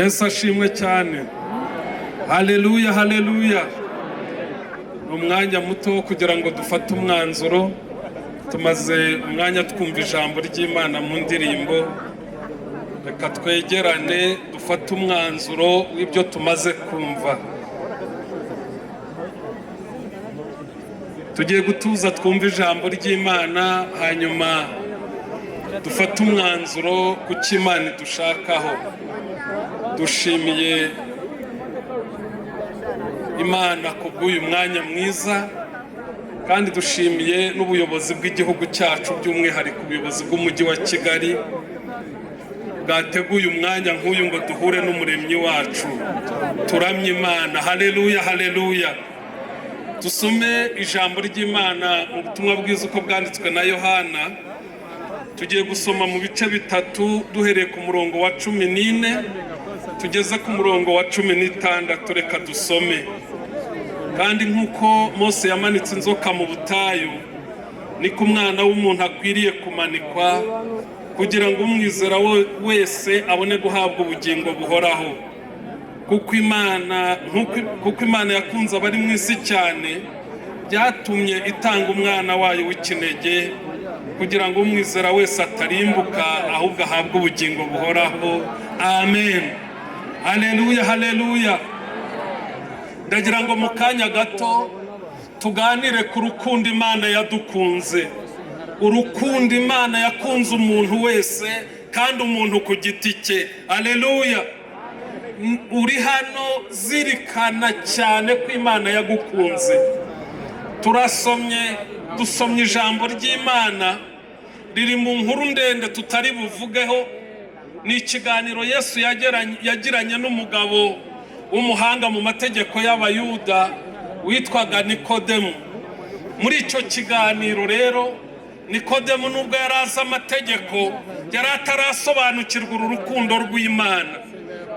Yesu ashimwe cyane. Haleluya, haleluya. Umwanya muto kugira ngo dufate umwanzuro. Tumaze umwanya twumva ijambo ry'Imana mu ndirimbo. Reka twegerane dufate umwanzuro w'ibyo tumaze kumva. Tugiye gutuza twumva ijambo ry'Imana, hanyuma dufate umwanzuro ku cy'Imana dushakaho. Dushimiye Imana kubw'uyu mwanya mwiza, kandi dushimiye n'ubuyobozi bw'igihugu cyacu, by'umwihariko ubuyobozi bw'umujyi wa Kigali bwateguye umwanya nk'uyu ngo duhure n'umuremyi wacu. Turamye Imana. Haleluya, haleluya. Dusome ijambo ry'Imana mu butumwa bwiza uko bwanditswe na Yohana. Tugiye gusoma mu bice bitatu, duhereye ku murongo wa 14 tugeze ku murongo wa 16. Reka dusome. Kandi nk'uko Mose yamanitse inzoka mu butayu, niko umwana w'umuntu akwiriye kumanikwa, kugira ngo umwizera wese abone guhabwa ubugingo buhoraho. Kuko Imana yakunze abari mu isi cyane, byatumye itanga umwana wayo w'ikinege, kugira ngo umwizera wese atarimbuka, ahubwo ahabwe ubugingo buhoraho. Amen. Haleluya, haleluya. Ndagira ngo mu kanya gato tuganire ku rukundo Imana yadukunze. Urukundo Imana yakunze umuntu wese, kandi umuntu ku giti cye. Haleluya. Uri hano zirikana cyane ko Imana yagukunze. Dusomye ijambo ry'Imana riri mu nkuru ndende tutari buvugeho. Ni ikiganiro Yesu yagiranye n'umugabo w'umuhanga mu mategeko y'Abayuda witwaga Nikodemu. Muri icyo kiganiro rero, Nikodemu nubwo yari azi amategeko, yari atarasobanukirwa uru rukundo rw'Imana.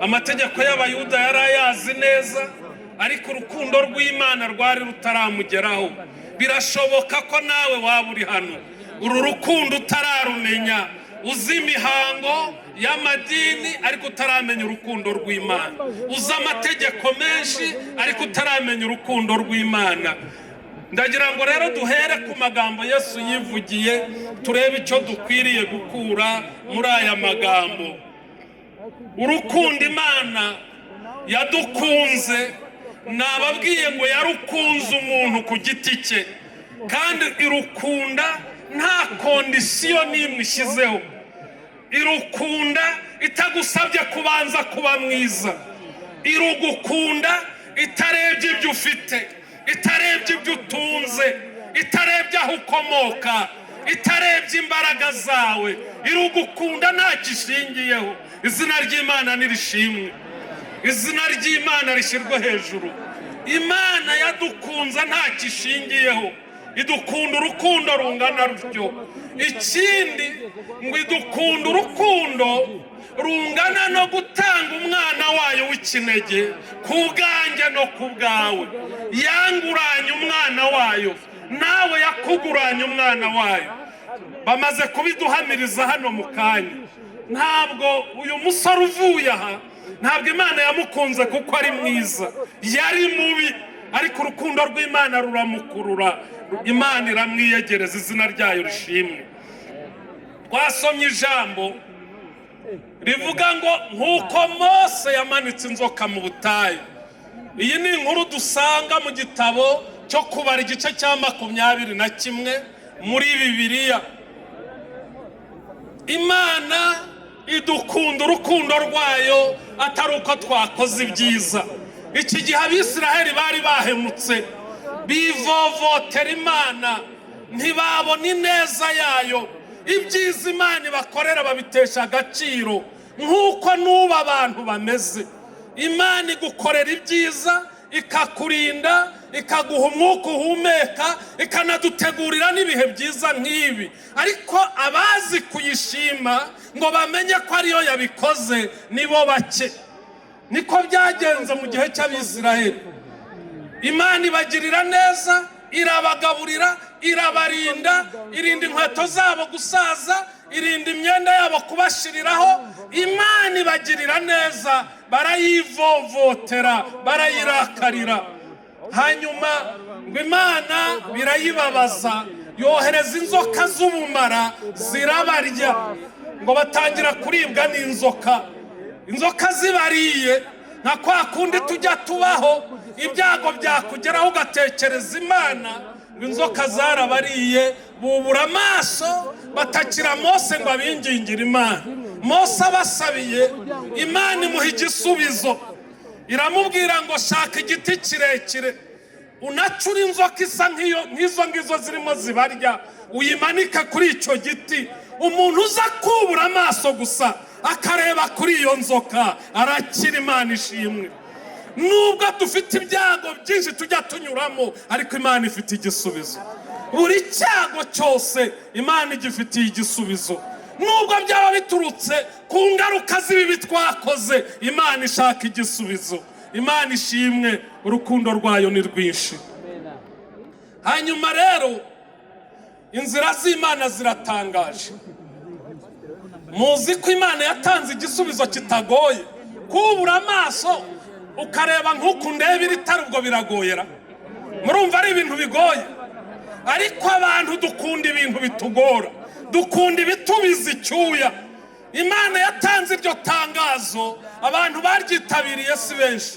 Amategeko y'Abayuda yari ayazi neza, ariko urukundo rw'Imana rwari rutaramugeraho. Birashoboka ko nawe waba uri hano, uru rukundo utararumenya, uzi imihango y'amadini ariko utaramenya urukundo rw'Imana, uzi amategeko menshi ariko utaramenya urukundo rw'Imana. Ndagira ngo rero duhere ku magambo Yesu yivugiye, turebe icyo dukwiriye gukura muri aya magambo. Urukundo Imana yadukunze, nababwiye ngo yarukunze umuntu ku giti cye, kandi irukunda nta kondisiyo n'imwe ishyizeho. Irukunda itagusabye kubanza kuba mwiza. Irugukunda itarebye ibyo ufite, itarebye ibyo utunze, itarebye aho ukomoka, itarebye imbaraga zawe. Irugukunda nta gishingiyeho. Izina ry'Imana nirishimwe, izina ry'Imana rishyirwe hejuru. Imana yadukunze nta kishingiyeho. Idukunda urukundo rungana rutyo. Ikindi ngo idukunda urukundo rungana no gutanga umwana wayo w'ikinege ku bwanjye no ku bwawe. Yanguranye umwana wayo, nawe yakuguranye umwana wayo. Bamaze kubiduhamiriza hano mu kanya. Ntabwo uyu musore uvuye aha, ntabwo Imana yamukunze kuko ari mwiza, yari mubi, ariko urukundo rw'Imana ruramukurura. Imana iramwiyegereza, izina ryayo rishimwe. Twasomye ijambo rivuga ngo nk'uko Mose yamanitse inzoka mu butayu. Iyi ni inkuru dusanga mu gitabo cyo Kubara igice cya 21 muri Bibiliya. Imana idukunda urukundo rwayo atari uko twakoze ibyiza. Iki gihe Abisiraheli bari bahemutse, bivovotera Imana, ntibabona ineza yayo. Ibyiza Imana bakorera babitesha agaciro, nk'uko n'ubu abantu bameze. Imana igukorera ibyiza, ikakurinda, ikaguha umwuka uhumeka, ikanadutegurira n'ibihe byiza nk'ibi. Ariko abazi kuyishima ngo bamenye ko ariyo yabikoze nibo bake. Niko byagenze mu gihe cy'Abisiraheli. Imana ibagirira neza, irabagaburira, irabarinda, irinda inkweto zabo gusaza, irinda imyenda yabo kubashiriraho. Imana ibagirira neza, barayivovotera, barayirakarira. Hanyuma ngo Imana birayibabaza, yohereza inzoka z'ubumara zirabarya, ngo batangira kuribwa n'inzoka. Inzoka zibariye nka kwa kundi tujya tubaho, ibyago byakugeraho ugatekereza Imana. Ngo inzoka zarabariye, bubura amaso, batakira Mose ngo abingingire Imana. Mose abasabiye, Imana imuha igisubizo, iramubwira ngo shaka igiti kirekire, unacura inzoka isa nk'izo ngizo zirimo zibarya, uyimanika kuri icyo giti. Umuntu uza kubura amaso gusa akareba kuri iyo nzoka arakira. Imana ishimwe. Nubwo dufite ibyago byinshi tujya tunyuramo, ariko Imana ifite igisubizo. Buri cyago cyose Imana igifitiye igisubizo. Nubwo byaba biturutse ku ngaruka z'ibibi twakoze, Imana ishaka igisubizo. Imana ishimwe, urukundo rwayo ni rwinshi. Hanyuma rero inzira z'Imana ziratangaje. Muzi ko Imana yatanze igisubizo kitagoye. Kubura amaso ukareba nk'uku ndeba ibitari, ubwo biragoyera. Murumva ari ibintu bigoye, ariko abantu dukunda ibintu bitugora, dukunda ibitubiza icyuya. Imana yatanze iryo tangazo, abantu baryitabiriye si benshi.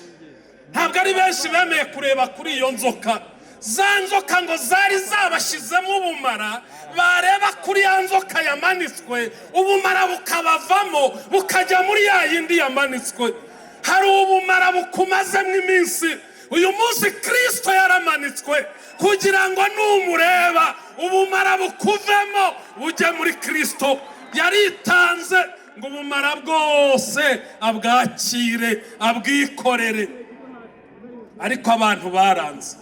Ntabwo ari benshi bemeye kureba kuri iyo nzoka. Za nzoka ngo zari zabashizemo ubumara, bareba kuri ya nzoka yamanitswe, ubumara bukabavamo bukajya muri ya yindi yamanitswe. Hari ubumara bukumazemo iminsi. Uyu munsi Kristo yaramanitswe kugira ngo numureba ubumara bukuvemo bujye muri Kristo. Yaritanze ngo ubumara bwose abwakire, abwikorere. Ariko abantu baranze,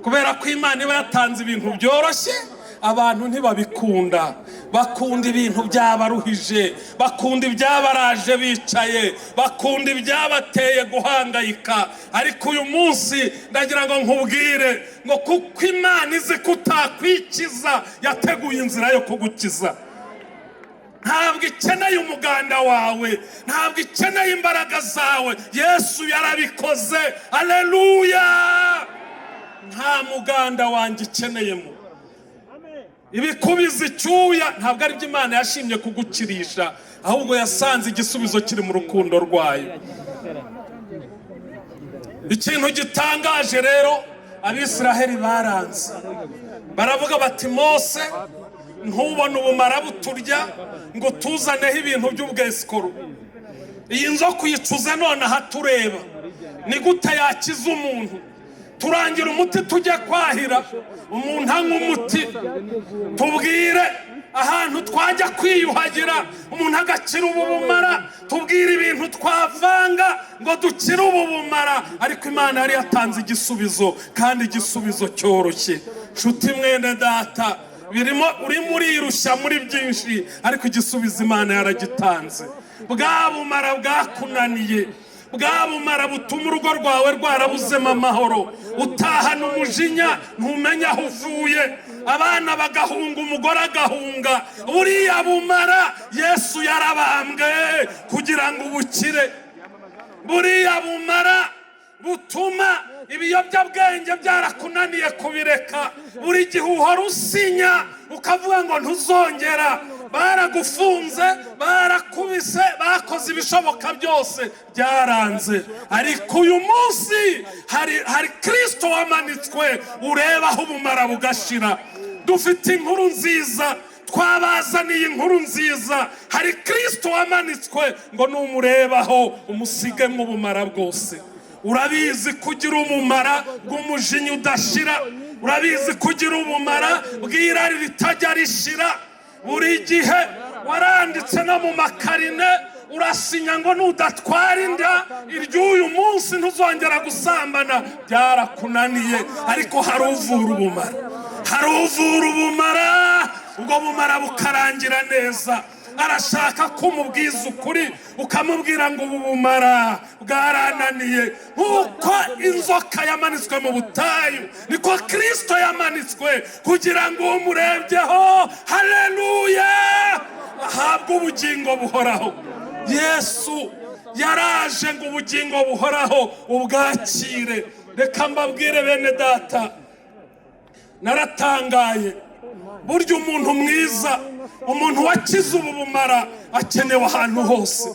kubera ko Imana iba yatanze ibintu byoroshye, abantu ntibabikunda. Bakunda ibintu byabaruhije, bakunda ibyabaraje bicaye, bakunda ibyabateye guhangayika. Ariko uyu munsi ndagira ngo nkubwire ngo kuko Imana izi kutakwikiza, yateguye inzira yo kugukiza. Ntabwo ikeneye umuganda wawe, ntabwo ikeneye imbaraga zawe. Yesu yarabikoze. Haleluya! Nta muganda wanjye ikeneyemo. Ibikubiza icyuya ntabwo ari byo Imana yashimye kugukirisha, ahubwo yasanze igisubizo kiri mu rukundo rwayo. Ikintu gitangaje rero, Abisiraheli baranze. Baravuga bati Mose, ntubone ubumara buturya ngo tuzaneho ibintu by'ubwesikoro. Iyi nzoka uyicuze none aha tureba, ni gute yakiza umuntu? Turangira umuti tujya kwahira, umuntu anywa umuti. Tubwire ahantu twajya kwiyuhagira, umuntu agakira ubumara. Tubwire ibintu twavanga ngo dukire ubumara. Ariko Imana yari yatanze igisubizo, kandi igisubizo cyoroshye. Nshuti mwene data, urimo urirushya muri byinshi, ariko igisubizo Imana yaragitanze. Bwa bumara bwakunaniye, bwa bumara butuma urugo rwawe rwarabuzemo amahoro, utahana umujinya, ntumenya aho uvuye, abana bagahunga, umugore agahunga, buriya bumara Yesu yarabambwe kugira ngo ubukire. Buriya bumara butuma ibiyobyabwenge byarakunaniye kubireka, buri gihe uhora usinya ukavuga ngo ntuzongera. Baragufunze, barakubise, bakoze ibishoboka byose, byaranze. Ariko uyu munsi hari Kristo wamanitswe, urebaho ubumara bugashira. Dufite inkuru nziza, twabazaniye inkuru nziza. Hari Kristo wamanitswe ngo numurebaho umusigemo ubumara bwose. Urabizi kugira umumara bw'umujinya udashira, urabizi kugira umumara bw'irari ritajya rishira. Buri gihe waranditse no mu makarine, urasinya ngo nudatwara inda iry'uyu munsi ntuzongera gusambana. Byarakunaniye, ariko hari uvura ubumara, hari uvura ubumara, ubwo bumara bukarangira neza. arashaka kumubwiza ukuri, ukamubwira ngo ubu bumara bwarananiye. Nk'uko inzoka yamanitswe mu butayu, niko Kristo yamanitswe kugira ngo umurebyeho, haleluya, ahabwe ubugingo buhoraho. Yesu yaraje ngo ubugingo buhoraho ubwakire. Reka mbabwire bene data, naratangaye. Burya umuntu mwiza, umuntu wakize ubu bumara akenewe ahantu hose.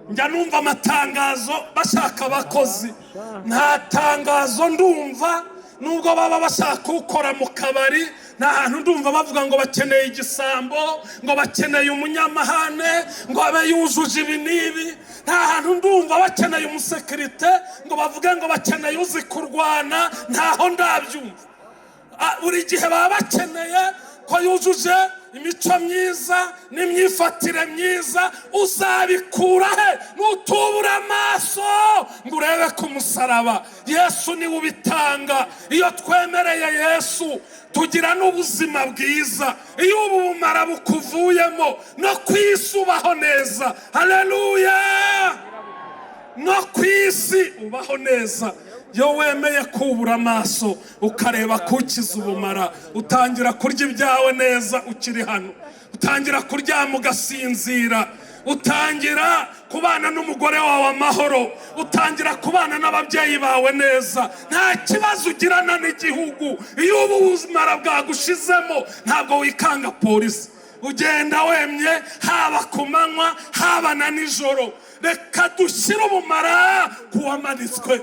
Njya numva amatangazo bashaka abakozi, nta tangazo ndumva, nubwo baba bashaka ukora mu kabari, nta hantu ndumva bavuga ngo bakeneye igisambo, ngo bakeneye umunyamahane, ngo abe yujuje ibi n'ibi. Nta hantu ndumva bakeneye umusekirite, ngo bavuge ngo bakeneye uzi kurwana. Ntaho ndabyumva. Buri gihe baba bakeneye ko yujuje imico myiza n'imyifatire myiza. Uzabikura he nutubura amaso ngo urebe ku musaraba? Yesu niwe ubitanga. Iyo twemereye Yesu tugira n'ubuzima bwiza. Iyo ubu bumara bukuvuyemo, no kwisubaho neza, haleluya, no kwisi ubaho neza. Yo wemeye kubura amaso ukareba kukiza ubumara, utangira kurya ibyawe neza ukiri hano, utangira kuryama ugasinzira, utangira kubana n'umugore wawe amahoro, utangira kubana n'ababyeyi bawe neza, nta kibazo ugirana n'igihugu. Iyo ubu bumara bwagushizemo, ntabwo wikanga polisi, ugenda wemye, haba ku manywa haba na nijoro. Reka dushyire ubumara kuwamanitswe.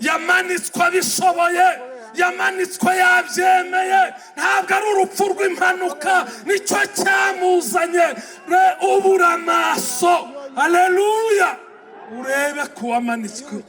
Yamanitswe abishoboye, yamanitswe yabyemeye. Ntabwo ari urupfu rw'impanuka nicyo cyamuzanye. Ubura amaso, haleluya, urebe kuwamanitswe.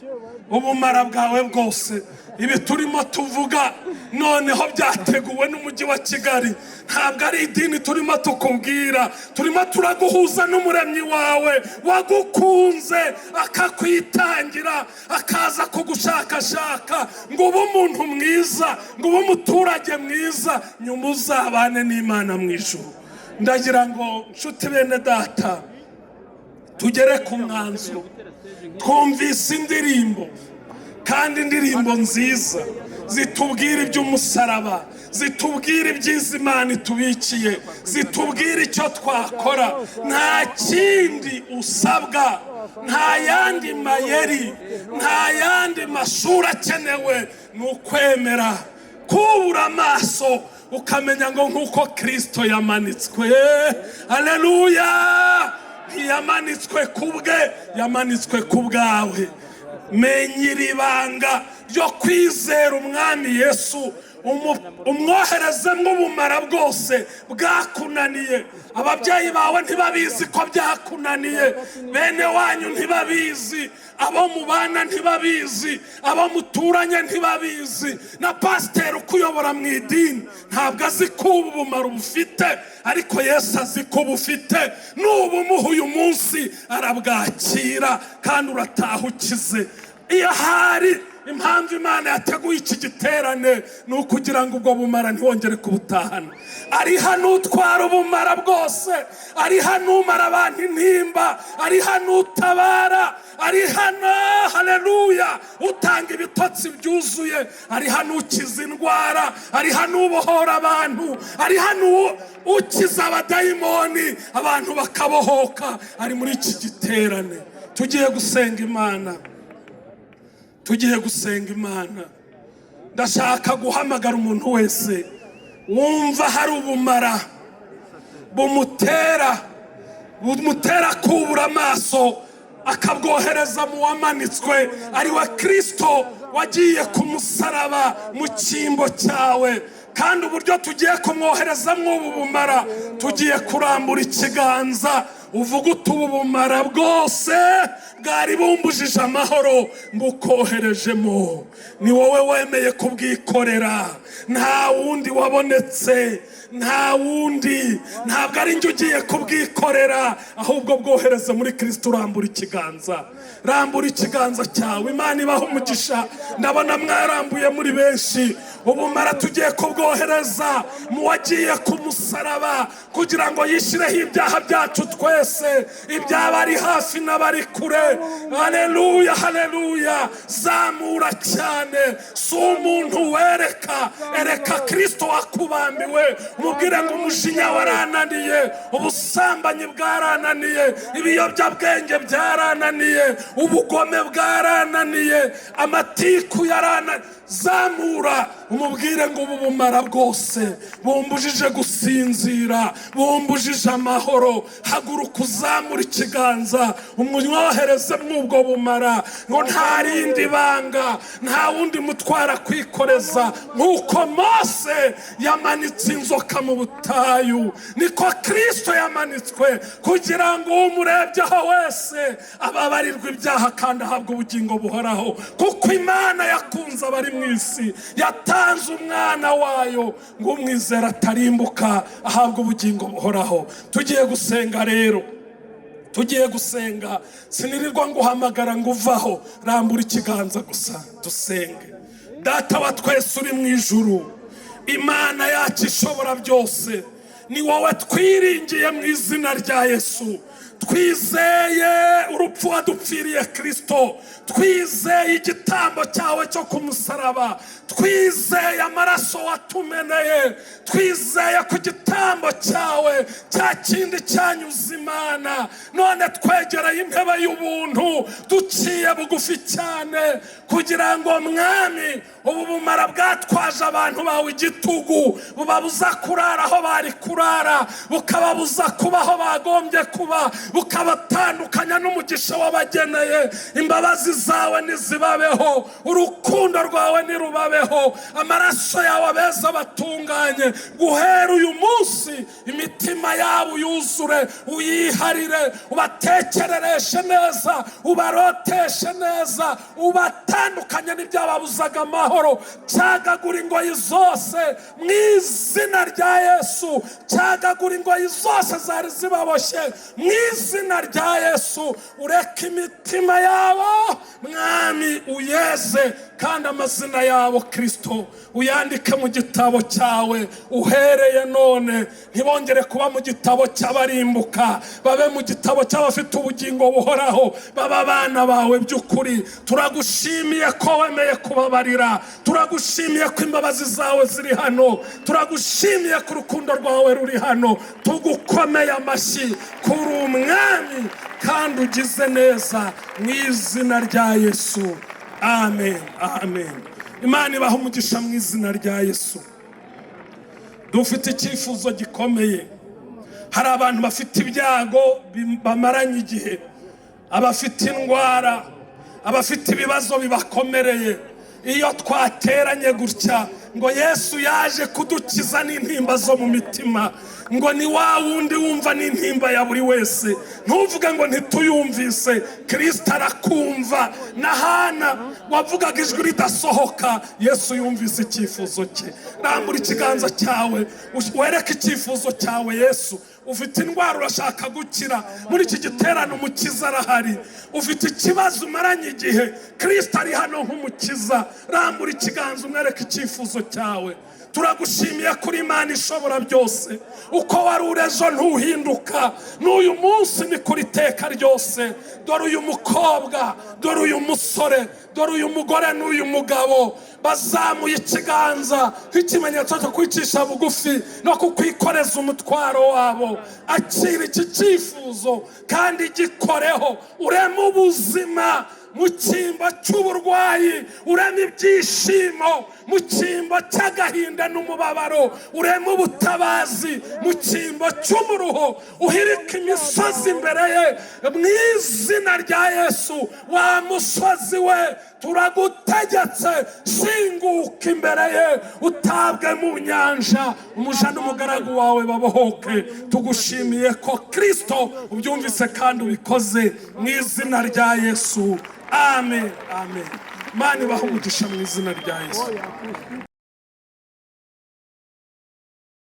Ubumara bwawe bwose, ibi turimo tuvuga noneho byateguwe n'umujyi wa Kigali. Ntabwo ari idini turimo tukubwira, turimo turaguhuza n'umuremyi wawe wagukunze, akakwitangira, akaza kugushakashaka ngo ube umuntu mwiza, ngo ube umuturage mwiza, nyuma uzabane n'Imana mu ijuru. Ndagira ngo nshuti bene data, tugere ku mwanzuro. Twumvise indirimbo, kandi indirimbo nziza zitubwira iby'umusaraba, zitubwira ibyiza Imana itubikiye, zitubwira icyo twakora. Nta kindi usabwa, nta yandi mayeri, nta yandi mashuri akenewe, ni ukwemera, kubura amaso, ukamenya ngo nk'uko Kristo yamanitswe, haleluya, ntiyamanitswe ku bwe, yamanitswe ku bwawe. Menya iri banga ryo kwizera umwami Yesu, umwoherezemo ubumara bwose bwakunaniye. Ababyeyi bawe ntibabizi ko byakunaniye, bene wanyu ntibabizi, abo mubana ntibabizi, abo muturanye ntibabizi, na pasiteri ukuyobora mu idini ntabwo azi ko ubu bumara ubufite, ariko Yesu azi ko ubufite. N'ubumuha uyu munsi arabwakira, kandi urataha ukize. Iyo hari impamvu Imana yateguye iki giterane, ni ukugira ngo ubwo bumara ntiwongere kubutahana. Ari hano utwara ubumara bwose, ari hano umara abantu intimba, ari hano utabara, ari hano, haleluya, utanga ibitotsi byuzuye, ari hano ukiza indwara, ari hano ubohora abantu, ari hano ukiza abadayimoni, abantu bakabohoka. Ari muri iki giterane tugiye gusenga Imana, tugiye gusenga Imana. Ndashaka guhamagara umuntu wese wumva hari ubumara bumutera kubura amaso, akabwohereza mu wamanitswe, ari we Kristo wagiye ku musaraba mu cyimbo cyawe. Kandi uburyo tugiye kumwoherezamo ubu bumara, tugiye kurambura ikiganza, uvuga uti ubu bumara bwose bwari bumbujije amahoro, mbukoherejemo. Ni wowe wemeye kubwikorera, nta wundi wabonetse, nta wundi. Ntabwo ari njye ugiye kubwikorera, ahubwo bwohereze muri Kristo. Urambura ikiganza, rambura ikiganza cyawe. Imana ibaha umugisha. Ndabona mwarambuye muri benshi. ubumara tugiye kubwohereza mu wagiye ku musaraba kugira ngo yishyireho ibyaha byacu twese, iby'abari hafi n'abari kure. Haleluya, haleluya. Zamura cyane, si umuntu wereka, ereka Kristo wakubambiwe. Umubwire ngo umujinya warananiye, ubusambanyi bwarananiye, ibiyobyabwenge byarananiye, ubugome bwarananiye, amatiku yarananiye. Zamura umubwire ngo ubu bumara bwose bumbujije gusinzira, bumbujije amahoro, haguruka uzamura ikiganza umwohereze mw'ubwo bumara, ngo nta rindi banga, nta wundi mutwara kwikoreza. Nk'uko Mose yamanitse inzoka mu butayu, niko Kristo yamanitswe kugira ngo umurebyeho wese ababarirwe ibyaha kandi ahabwe ubugingo buhoraho. Kuko Imana yakunze abari mu isi, yatanze umwana wayo ngo umwizera atarimbuka ahabwe ubugingo buhoraho. Tugiye gusenga rero, tugiye gusenga. Sinirirwa nguhamagara ngo uvaho, rambura ikiganza gusa dusenge. Data wa twese uri mu ijuru, Imana yacu ishobora byose, ni wowe twiringiye mu izina rya Yesu. Twizeye urupfu wadupfiriye Kristo, twizeye igitambo cyawe cyo ku musaraba, twizeye amaraso watumeneye, twizeye ku gitambo cyawe cya kindi cyanyuze Imana. None twegereye intebe y'ubuntu duciye bugufi cyane kugira ngo Mwami ubu bumara bwatwaje abantu bawe igitugu bubabuza kurara aho bari kurara, bukababuza kuba aho bagombye kuba, bukabatandukanya n'umugisha wabageneye. Imbabazi zawe nizibabeho, urukundo rwawe nirubabeho, amaraso yawe abeza batunganye. Guhera uyu munsi imitima yabo yuzure, uyiharire, ubatekerereshe neza, ubaroteshe neza, ubatandukanye n'ibyababuzaga amahoro. Cyagagura ingoyi zose mu izina rya Yesu, cyagagura ingoyi zose zari zibaboshye mu izina rya Yesu. Ureka imitima yabo Mwami uyeze, kandi amazina yabo Kristo uyandike mu gitabo cyawe. Uhereye none ntibongere kuba mu gitabo cy'abarimbuka, babe mu gitabo cy'abafite ubugingo buhoraho, baba abana bawe by'ukuri. Turagushimiye ko wemeye kubabarira, turagushimiye ko imbabazi zawe ziri hano, turagushimiye ko urukundo rwawe ruri hano. Tugukomeye amashyi kuri umwami kandi ugize neza mu izina rya Yesu. Amen, amen. Imana ibaha umugisha mu izina rya Yesu. Dufite icyifuzo gikomeye. Hari abantu bafite ibyago bamaranye igihe, abafite indwara, abafite ibibazo bibakomereye. Iyo twateranye gutya ngo Yesu yaje kudukiza n'intimba zo mu mitima, ngo ni wa wundi wumva n'intimba ya buri wese. Ntuvuge ngo ntituyumvise, Kristo arakumva. Na Hana wavugaga ijwi ridasohoka, Yesu yumvise icyifuzo cye. Rambura ikiganza cyawe wereke icyifuzo cyawe Yesu. Ufite indwara urashaka gukira, muri iki giterano umukiza arahari. Ufite ikibazo umaranye igihe, Kristo ari hano nk'umukiza. Rambura ikiganza umwereke icyifuzo cyawe. Turagushimiye kuri Imana ishobora byose. Uko wari urejo ntuhinduka, n'uyu munsi ni kuri teka ryose. Dore uyu mukobwa, dore uyu musore, dore uyu mugore n'uyu mugabo bazamuye ikiganza nk'ikimenyetso cyo kwicisha bugufi no kukwikoreza umutwaro wabo. Akira iki cyifuzo kandi gikoreho, ureme ubuzima mu cyimbo cy'uburwayi, ureme ibyishimo mu cyimbo cy'agahinda n'umubabaro, ureme ubutabazi mu cyimbo cy'umuruho. Uhirike imisozi imbere ye mu izina rya Yesu. Wa musozi we turagutegetse, shinguka imbere ye, utabwe mu nyanja, umuja n'umugaragu wawe babohoke. Tugushimiye ko Kristo ubyumvise kandi ubikoze mu izina rya Yesu. Amen, amen. Imana ibahe umugisha mu izina rya Yesu.